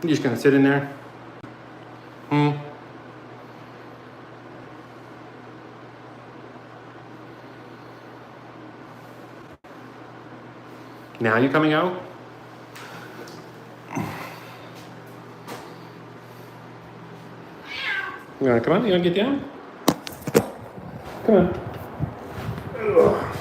You're just gonna sit in there? Now you're coming out? You wanna come on? You wanna get down? Come on. Ugh.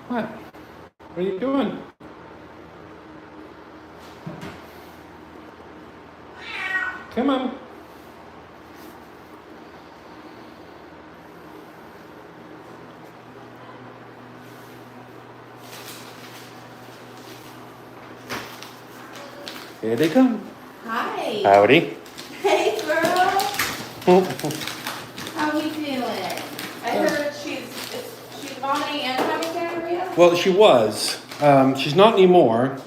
What? What are you doing? Come on. Here they come. Hi. Howdy. Hey, girl. How we doing? I heard she's vomiting and having diarrhea. Well, she was. She's not anymore.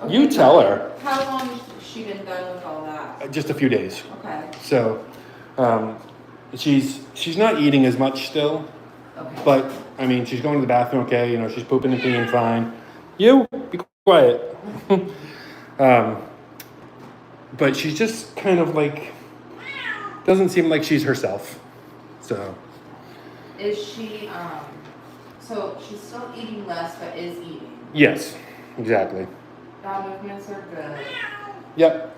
You tell her. How long has she been done with all that? Just a few days. Okay. So, she's not eating as much still, Okay. but I mean, she's going to the bathroom okay. You know, she's pooping and peeing fine. You be quiet. But she's just kind of like doesn't seem like she's herself. So. Is she so she's still eating less but is eating? Yes, exactly. Bowel movements are good. Yep.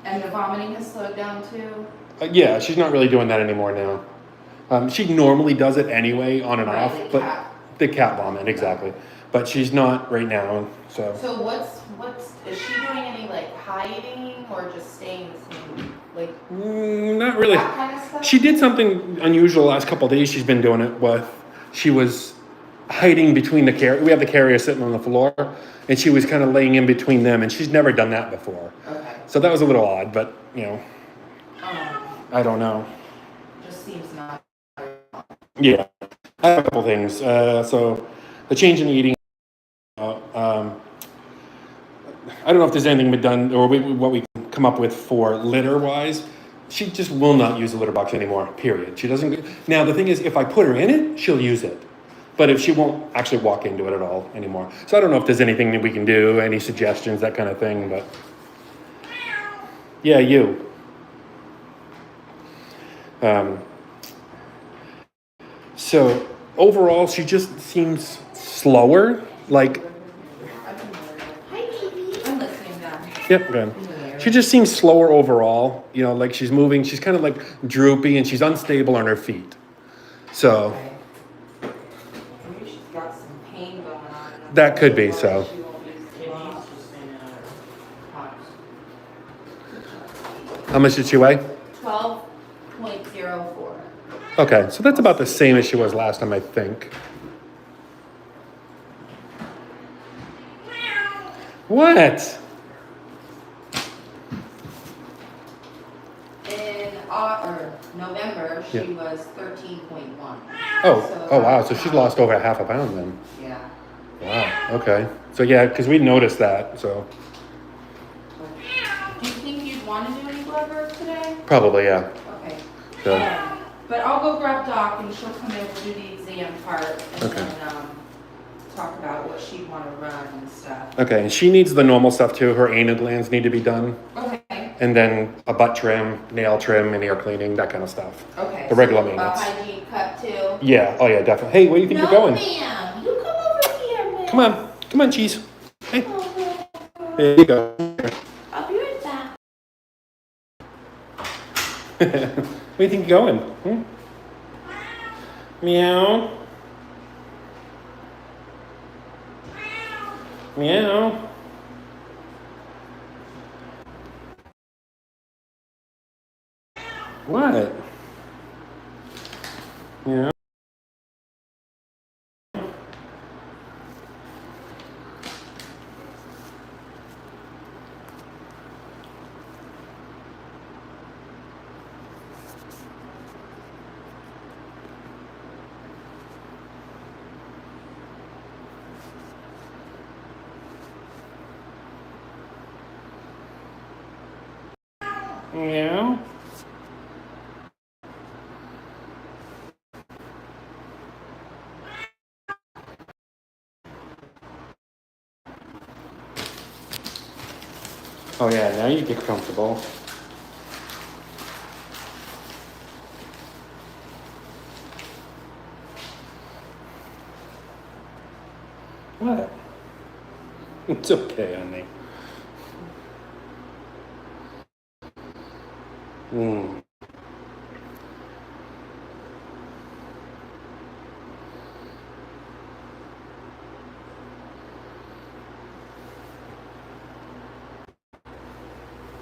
And the vomiting has slowed down too? Yeah, she's not really doing that anymore now. She normally does it anyway, on and off, but the cat vomit, exactly. But she's not right now, so. So what's is she doing any like hiding or just staying the same? Like Not really. that kind of stuff? She did something unusual the last couple of days. She's been doing it with. She was hiding between the carrier. We have the carrier sitting on the floor, and she was kind of laying in between them. And she's never done that before. Okay. So that was a little odd, but you know, I don't know. Just seems not. Yeah, I have a couple things. So the change in eating. I don't know if there's anything been done or what we can come up with for litter wise. She just will not use the litter box anymore, period. She doesn't. Now, the thing is, if I put her in it, she'll use it. But if she won't actually walk into it at all anymore. So I don't know if there's anything that we can do, any suggestions, that kind of thing. But yeah, you. So overall, she just seems slower. Like, Hi, baby. I'm listening now. yep, good. She just seems slower overall. You know, like she's moving. She's kind of like droopy and she's unstable on her feet. So Okay. Maybe she's got some pain going on. that could be so. She won't use the box. How much did she weigh? 12.04. Okay, so that's about the same as she was last time, I think. What? In November, she was 13.1. Oh wow, so she's lost over half a pound then. Yeah. Wow, okay. So yeah, because we noticed that, so. Do you think you'd want to do any blood work today? Probably, yeah. Okay. So. But I'll go grab Doc and she'll come in and do the exam part and Okay. then talk about what she'd want to run and stuff. Okay, and she needs the normal stuff too. Her anal glands need to be done. Okay. And then a butt trim, nail trim, and ear cleaning, that kind of stuff. Okay. The regular so maintenance. A hygiene cut too? Yeah, oh yeah, definitely. Hey, where do you think you're going? Ma'am. You come over here, ma'am. Come on, cheese. Hey, Okay. there you go. I'll be right back. Where do you think you're going? Meow. Meow. What? Yeah. Yeah. Oh yeah, now you get comfortable. What? It's okay, honey. Mm.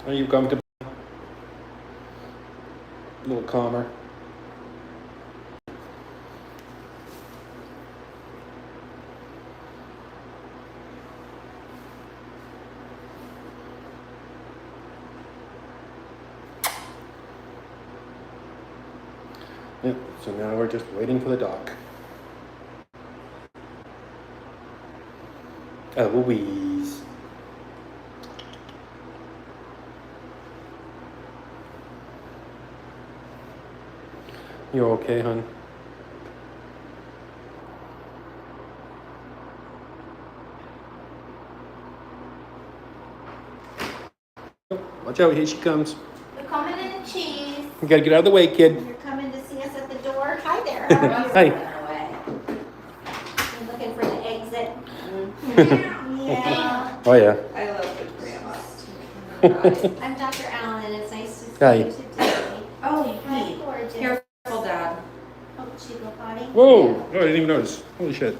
Are you comfortable? A little calmer. Yep, so now we're just waiting for the doc. Eloise. You okay, hon? Watch out, here she comes. We're coming in cheese. You gotta get out of the way, kid. You're coming to see us at the door. Hi there. How are you? Hi. You're looking for the exit. Yeah. Oh yeah. I love good grandma. I'm Dr. Allen, and it's nice to see Hi. you today. Oh, Hi, Pete. gorgeous. Careful, Dad. Oh, did you go potty? Whoa! Oh, I didn't even notice. Holy shit.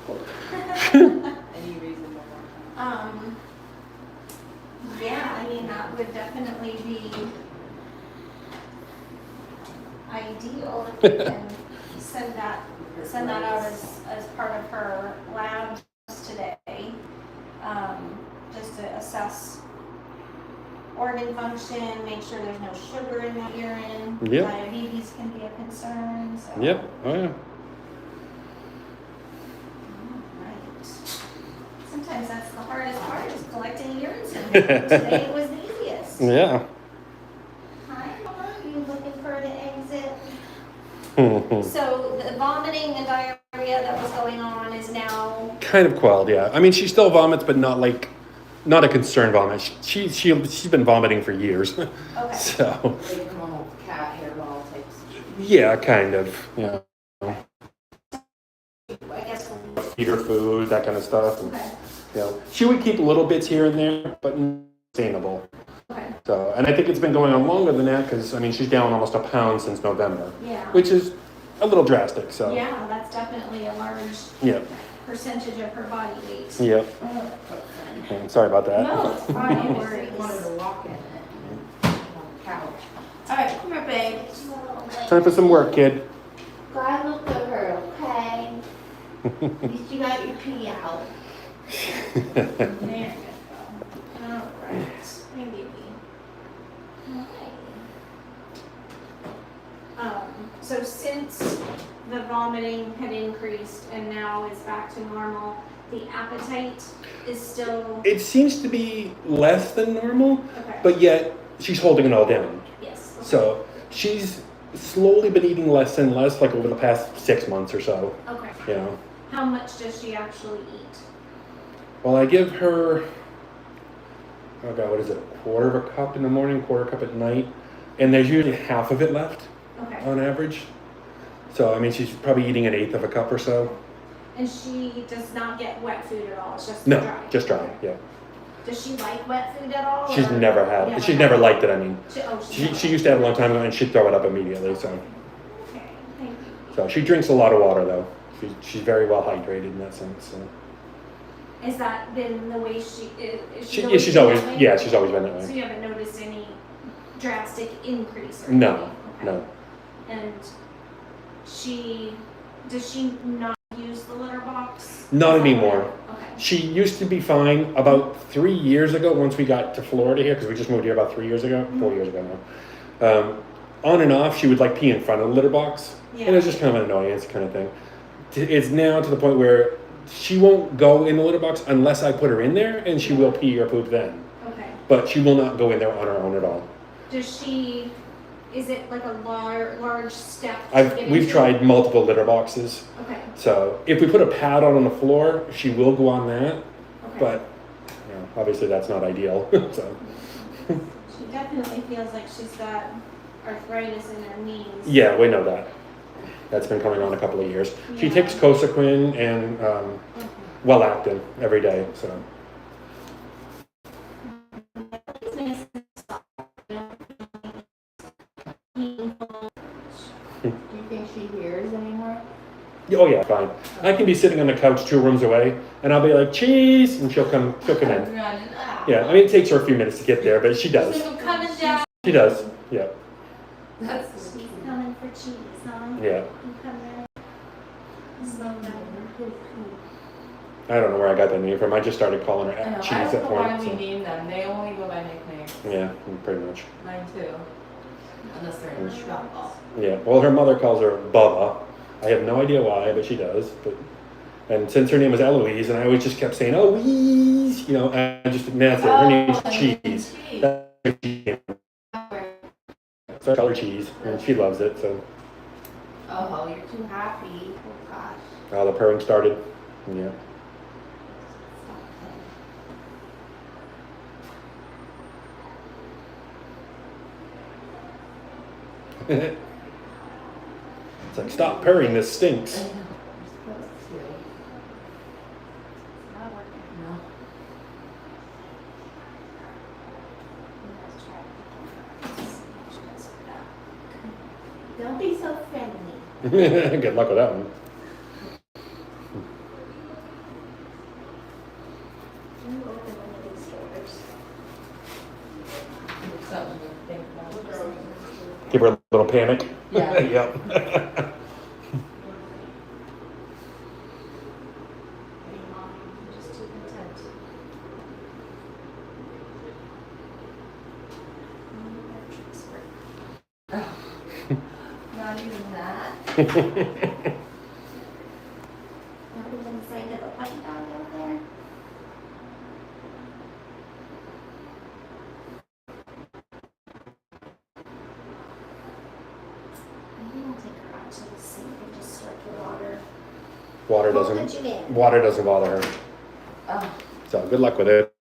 Any reason Yeah, I mean, that would definitely be ideal if we can send that out as part of her labs today. Just to assess organ function, make sure there's no sugar in the urine. Yep. Diabetes can be a concern, so. Yep. Oh yeah. Right. Sometimes that's the hardest part, is collecting urine sample. Today it was the easiest. Yeah. Hi, Mama, are you looking for the exit? So the vomiting and diarrhea that was going on is now, Kind of quelled, yeah. I mean, she still vomits, but not a concerned vomit. She's been vomiting for years. okay. So They come home with cat hairball types. yeah, kind of. Yeah. I guess we'll Feed her food, that kind of stuff. And, okay. you know, she would keep little bits here and there, but sustainable. Okay. So, and I think it's been going on longer than that because I mean she's down almost a pound since November, Yeah. which is a little drastic. So Yeah, that's definitely a large yeah, percentage of her body weight. yeah. Oh, Okay, sorry about that. No, it's fine, no I worries. wanted to walk in it on the couch. All right, come here, babe. Time for some work, kid. Go and look at her, okay? At least you got your pee out. There you go. All right. Hey, baby. Hi. So since the vomiting had increased and now is back to normal, the appetite is still, It seems to be less than normal, okay. but yet she's holding it all down. Yes. Okay. So she's slowly been eating less and less, like over the past 6 months or so. Okay. You know. How much does she actually eat? Well, I give her, oh god, what is it? A quarter of a cup in the morning, quarter cup at night, and there's usually half of it left Okay. on average. So I mean, she's probably eating an eighth of a cup or so. And she does not get wet food at all. It's just No, dry. just dry. Yeah. Does she like wet food at all? She's or- never had. Never She's had never it. liked it. I mean, She she used to have it a long time ago, and she'd throw it up immediately. So Okay, thank you. so she drinks a lot of water though. She's very well hydrated in that sense. So. Has that been the way she is? She's always been that So way. you haven't noticed any drastic increase or No, anything? Okay. no. And does she not use the litter box? Not Is that anymore. what- Okay. She used to be fine about 3 years ago once we got to Florida here, because we just moved here about 3 years ago, 4 years ago now. On and off, she would like pee in front of the litter box. Yeah. And it was just kind of an annoyance kind of thing. It's now to the point where she won't go in the litter box unless I put her in there, and she will pee or poop then. Okay. But she will not go in there on her own at all. Is it like a large step? to get We've into? tried multiple litter boxes. Okay, So if we put a pad on the floor, she will go on that, okay. but obviously that's not ideal. So She definitely feels like she's got arthritis in her knees. yeah, we know that. That's been coming on a couple of years. She Yeah. takes Cosequin and Okay. Wellactin every day. So It's nice and soft. Painful. Do you think she hears anymore? oh yeah, fine. I can be sitting on the couch 2 rooms away, and I'll be like cheese, and she'll come in. Running. Ah. Yeah, I mean it takes her a few minutes to get there, but she She's does. like, I'm coming down. She does. Yeah, That's She's coming for cheese, huh? yeah. You coming? Slow down. I don't know where I got that name from. I just started calling her I know. cheese I at don't know why point. we So. name them. They only go by nicknames. Yeah, pretty much. Mine too. Unless they're in trouble. Yeah. Well, her mother calls her Bubba. I have no idea why, but she does. And since her name was Eloise, and I always just kept saying Eloise, I just that's it. Her name's Cheese. That's her name. So I call her Cheese, and she loves it. So Oh, you're too happy. Oh gosh. the purring started. Yeah. It's like, stop purring, this stinks. I know. You're supposed to. Not working. No. Don't be so friendly. Good luck with that one. You open one of these doors. Something to think about. Give her a little panic. Yeah. Yep. I'm just too content. Not even that. Not even sign of a white dog out there. Maybe I'll take her out to the sink and just start the water. Water We'll doesn't. put you in. Water doesn't bother her. Oh. So good luck with it.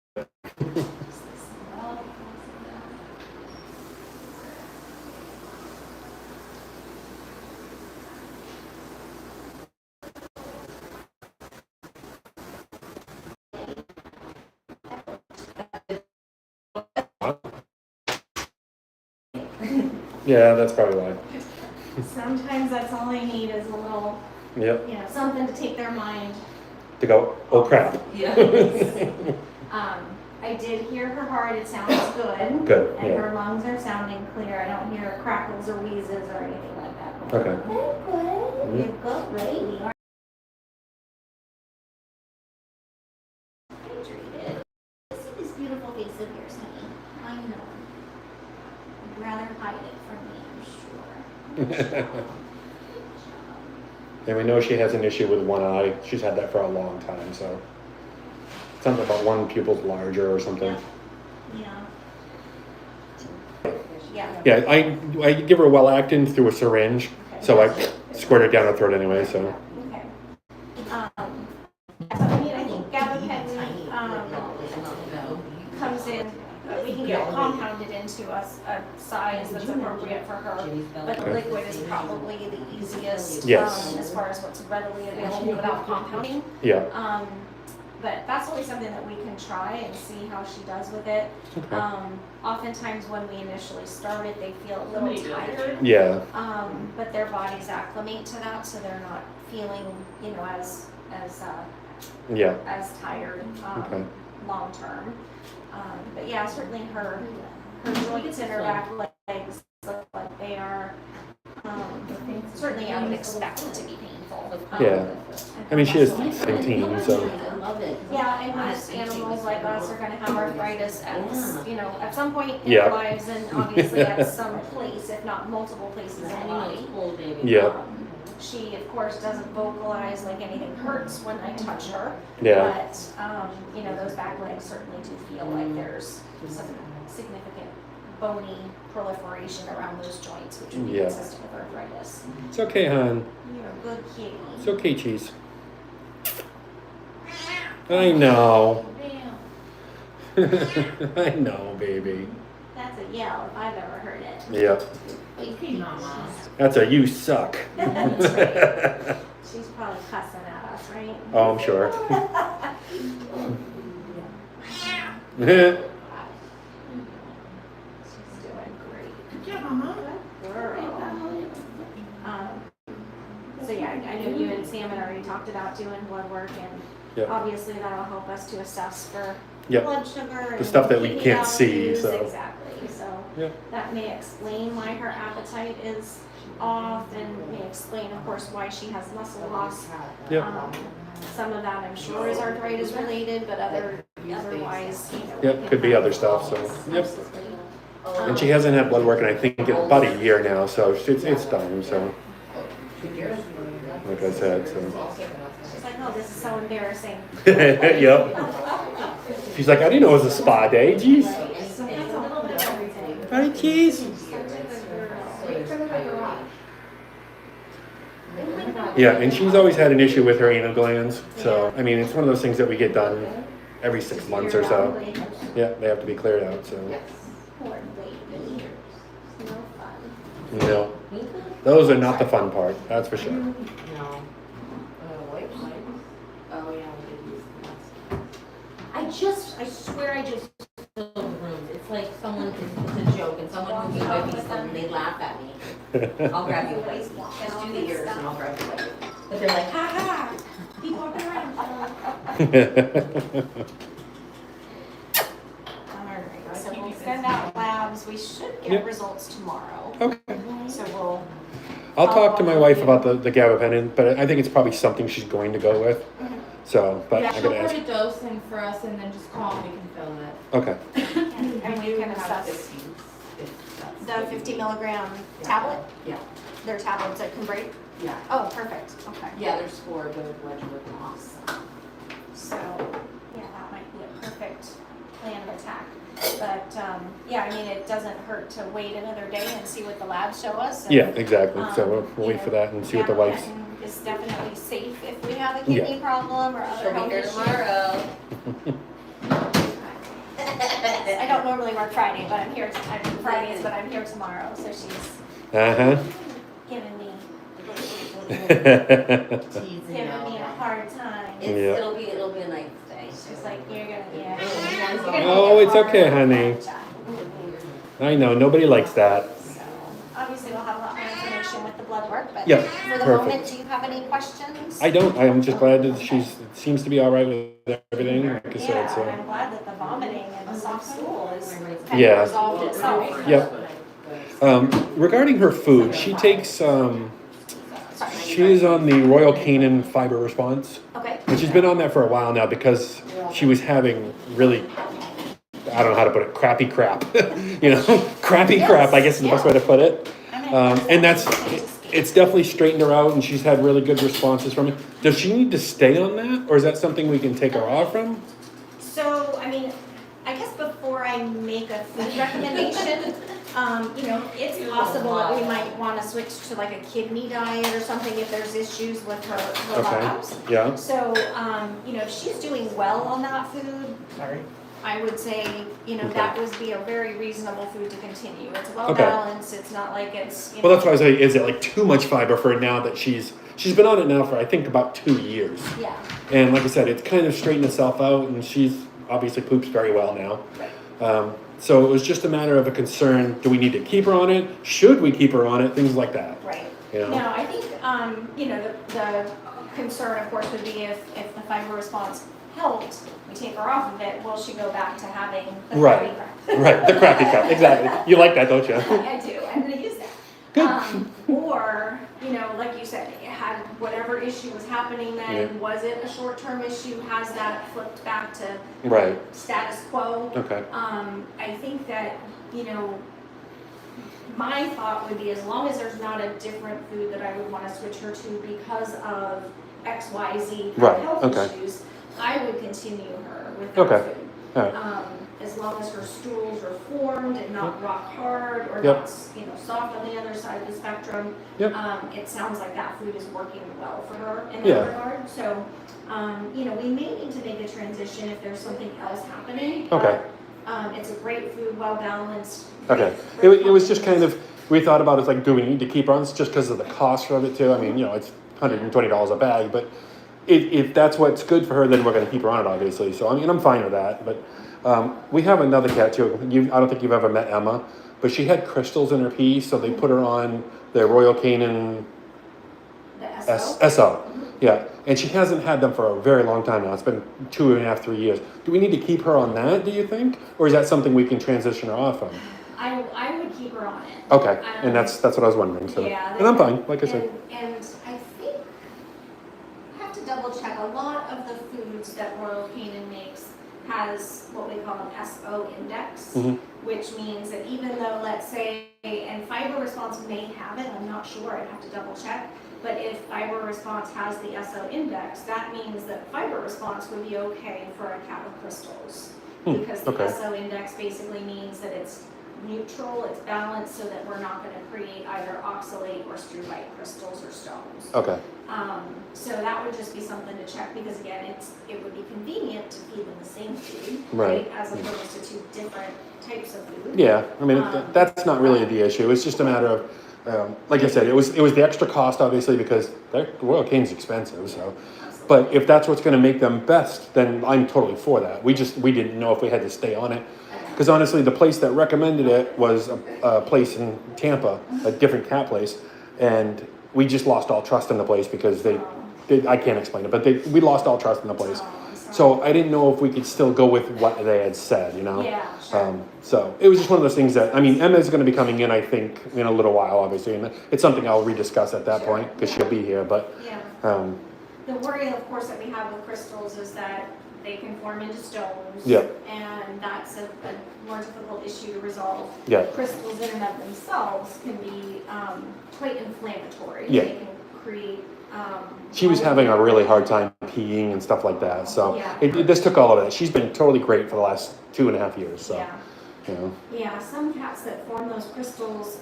Yeah, that's probably why. Sometimes that's all I need is a little, Yep. something to take their mind. To go, oh crap. Yeah. I did hear her heart, it sounds good. Good, And yeah. her lungs are sounding clear, I don't hear crackles or wheezes or anything like that. Okay. Good, you're good, lady. Hydrated. See this beautiful face of yours, honey. I know. I'd rather hide it from me, I'm sure. And we know she has an issue with one eye. She's had that for a long time, so. Something about one pupil's larger or something. Yeah. Yeah. Yeah, I give her Wellactin through a syringe, so I squirt it down her throat anyway, so. Okay. I think Gabapentin, comes in, we can get it compounded into a size that's appropriate for her. But the liquid is probably the easiest, Yes. as far as what's readily available without compounding. Yeah. But that's always something that we can try and see how she does with it. Okay. Oftentimes when we initially started, they feel a little tired. Yeah. But their bodies acclimate to that, so they're not feeling, Yeah. as tired, Okay. long term. But yeah, certainly her joints and her back legs look like they are, certainly I would expect it to be painful. Yeah. I mean, she is and 17, so. Yeah, and most animals like us are gonna have arthritis at some point in Yeah. their lives, and obviously at some place, if not multiple places in the body. Yeah. She, of course, doesn't vocalize like anything hurts when I touch her. Yeah. But, those back legs certainly do feel like there's some significant bony proliferation around those joints, which would be Yeah. consistent with arthritis. It's okay, hon. You're a good kitty. It's okay, Cheese. I know. I know, baby. That's a yell if I've ever heard it. Yep. Mama. That's a you suck. That's right. She's probably cussing at us, right? Oh, I'm sure. She's doing great. Good job, Mama. Girl. So yeah, I know you and Sam had already talked about doing blood work, and Yep. obviously that'll help us to assess for Yep. blood sugar and The stuff that we kidney can't see, values. so. Exactly. So Yep. that may explain why her appetite is off, and may explain, of course, why she has muscle loss. Yep. Some of that I'm sure is arthritis related, but otherwise, you know. Yep, we could be can other have stuff, so, yep. absolutely. And she hasn't had blood work in I think about a year now, so it's done. So, like I said, so. She's like, oh, this is so embarrassing. Yep. She's like, I didn't know it was a spa day. Jeez. So that's a little bit of everything. Hi, cheese. Yeah, and she's always had an issue with her anal glands. So, I mean, it's one of those things that we get done every 6 months or so. Yeah, they have to be cleared out. So, Poor baby. No fun. you know, those are not the fun part. That's for sure. No. Wipes? Oh, yeah, we did use the I swear I just filled the rooms. It's like someone, it's a joke, and someone will be wiping something, they laugh at me. I'll grab you a wipe. Just do the ears and I'll grab you a wipe. But they're like, ha ha, keep walking around. Alright, so we'll send out labs. We should get Yep. results tomorrow. Okay. So we'll, I'll talk to my wife about the gabapentin, but I think it's probably something she's going to go with. So, but Yeah, I she'll gotta put ask. a dose in for us and then just call and we can fill it. Okay. and we can assess the 50 milligram tablet. Yeah, There are tablets that can break. yeah. Oh, perfect. Okay. Yeah, there's 4 of those legible costs. So, yeah, that might be a perfect plan of attack. But, yeah, I mean, it doesn't hurt to wait another day and see what the labs show us. And, Yeah, exactly. So we'll you wait know, for that and see what the wife's. gabapentin is definitely safe if we have a kidney problem or other She'll health be here issues. tomorrow. I don't normally work Friday, but I'm here, I'm Fridays, but I'm here tomorrow, so she's Uh giving me Teasing a hard time. Yeah. It'll be a nice day. She's like, you're gonna, yeah. Oh, it's okay, honey. huh. I know, nobody likes that. So, obviously, we'll have a lot more information with the blood work, but Yeah, for the perfect. moment, do you have any questions? I don't. I'm just glad that seems to be all right with everything. Like I Yeah, said, and so. I'm glad that the vomiting and the soft stool is kind Yeah. of resolved itself. Yep. Regarding her food, she takes. She is on the Royal Canin fiber response, Okay. and she's been on that for a while now because she was having really, I don't know how to put it, crappy crap. Crappy crap, I guess is the best way to put it. And it's definitely straightened her out, and she's had really good responses from it. Does she need to stay on that, or is that something we can take her off from? So, I mean, I guess before I make a food recommendation, it's possible that we might want to switch to like a kidney diet or something if there's issues with her labs. Yeah. So, if she's doing well on that food, I would say, that would be a very reasonable food to continue. It's well Okay. balanced, it's not like it's, Well, that's why I say, is it like too much fiber for her now that she's been on it now for I think about 2 years. Yeah, And like I said, it's kind of straightened itself out, and she's obviously poops very well now. right. So it was just a matter of a concern: do we need to keep her on it? Should we keep her on it? Things like that. Right. You know? Now, I think, the concern, of course, would be if the fiber response helped, we take her off of it, will she go back to having the Right. crappy crap? Right, the crappy cup, exactly. You like that, don't you? I do, I'm gonna use that. Or, like you said, it had whatever issue was happening then, Yeah. was it a short-term issue, has that flipped back to Right. status quo? Okay. I think that, my thought would be as long as there's not a different food that I would want to switch her to because of X, Y, Z Right, health okay. issues, I would continue her with that Okay. food. All right. as long as her stools are formed and not rock hard or Yep. not, soft on the other side of the spectrum. Yep. It sounds like that food is working well for her in Yeah. that regard. So, we may need to make a transition if there's something else happening. Okay. But, it's a great food, well balanced. Okay. It was just kind of, we thought about it like, do we need to keep her on? It's just because of the cost of it too. I mean, it's $120 a bag, but if that's what's good for her, then we're going to keep her on it, obviously. So, I mean, I'm fine with that. But we have another cat too. I don't think you've ever met Emma, but she had crystals in her pee, so they put her on the Royal Canin The SO. Yeah, and she hasn't had them for a very long time now. It's been 2.5, 3 years. Do we need to keep her on that, do you think? Or is that something we can transition her off of? I would keep her on it. Okay, and that's what I was wondering. So, Yeah, and I'm fine, like I said. And I think, I have to double check, a lot of the foods that Royal Canin makes has what we call an SO index, Mhm. which means that even though, let's say, and Fiber Response may have it, I'm not sure, I'd have to double check, but if Fiber Response has the SO index, that means that Fiber Response would be okay for a cat with crystals. Because the okay. SO index basically means that it's neutral, it's balanced, so that we're not gonna create either oxalate or struvite crystals or stones. Okay. So that would just be something to check, because again, it would be convenient to feed them the same food, Right. as opposed to two different types of food. Yeah, I mean, that's not really the issue. It's just a matter of, like I said, it was the extra cost, obviously, because the Royal Canin's expensive, so. But if that's what's gonna make them best, then I'm totally for that. We didn't know if we had to stay on it. Because honestly, the place that recommended it was a place in Tampa, a different cat place, and we just lost all trust in the place because I can't explain it, but we lost all trust in the place. So I didn't know if we could still go with what they had said, Yeah, sure. So it was just one of those things that, I mean, Emma's going to be coming in, I think, in a little while, obviously, and it's something I'll rediscuss at that point because she'll be here. But Yeah. The worry, of course, that we have with crystals is that they can form into stones. Yeah. And that's a more difficult issue to resolve. Yeah. Crystals in and of themselves can be quite inflammatory. Yeah. They can create. She was having a really hard time peeing and stuff like that. So Yeah. this took all of it. She's been totally great for the last 2.5 years. So, Yeah. you know. Some cats that form those crystals,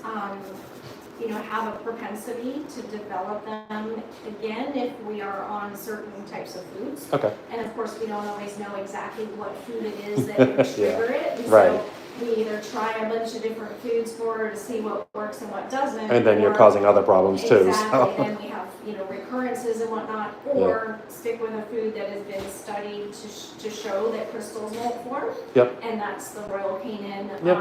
have a propensity to develop them again if we are on certain types of foods. Okay. And of course, we don't always know exactly what food it is that would trigger it. And Right. so we either try a bunch of different foods for her to see what works and what doesn't. And then you're or- causing other problems too. Exactly, So. then we have, recurrences and whatnot, or stick with a food that has been studied to show that crystals won't form. Yep. And that's the Royal Canin. Yep.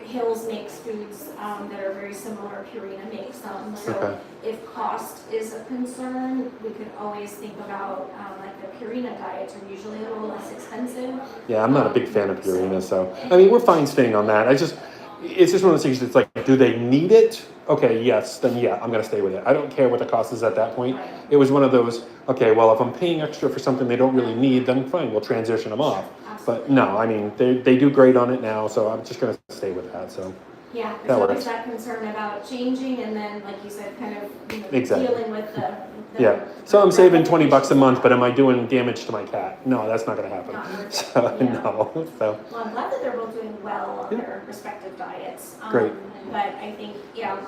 Hills makes foods that are very similar. Purina makes them. So Okay. if cost is a concern, we could always think about like the Purina diets are usually a little less expensive. Yeah, I'm not a big fan of Purina, so I mean we're fine staying on that. It's just one of those things that's like, do they need it? Okay, yes, then yeah, I'm gonna stay with it. I don't care what the cost is at that point. It was one of those, okay, well if I'm paying extra for something they don't really need, then fine, we'll transition them off. But no, I mean they do great on it now, so I'm just gonna stay with that. So Yeah, That there's works. always that concern about changing, and then, like you said, kind of Exactly. dealing with the yeah, so I'm saving $20 a month, but am I doing damage to my cat? No, that's not gonna happen. Not your cat, So yeah. no, so Well, I'm glad that they're both doing well on their respective diets. Great. But I think,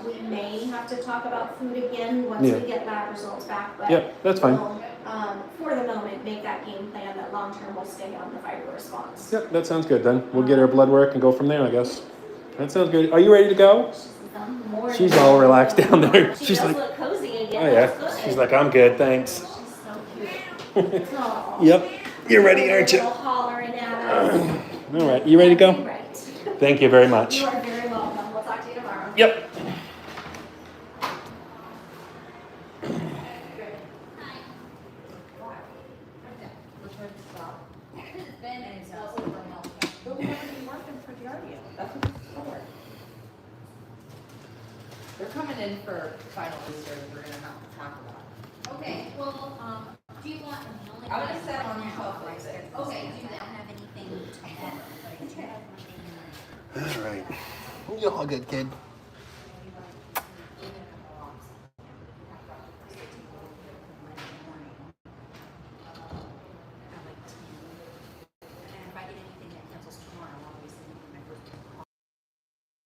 we may have to talk about food again once Yeah. we get lab results back. But yeah, that's fine. we'll, for the moment, make that game plan that long-term will stay on the fiber response. Yep, that sounds good then. We'll get her blood work and go from there, I guess. That sounds good. Are you ready to go? She's all relaxed down there. She She's does like, look cozy again. oh yeah. That's good. She's like, I'm good, thanks. She's so cute. Aw. Yep, you're ready, aren't you? Little hollering at us. All right, you ready to go? Right. Thank you very much. You are very welcome. We'll talk to you tomorrow. Yep. They're coming in for final research, we're gonna have to talk about it. Okay, well, do you want, the only. I'm gonna set on top like this. Okay, do you have anything to add? All right. You're all good, kid.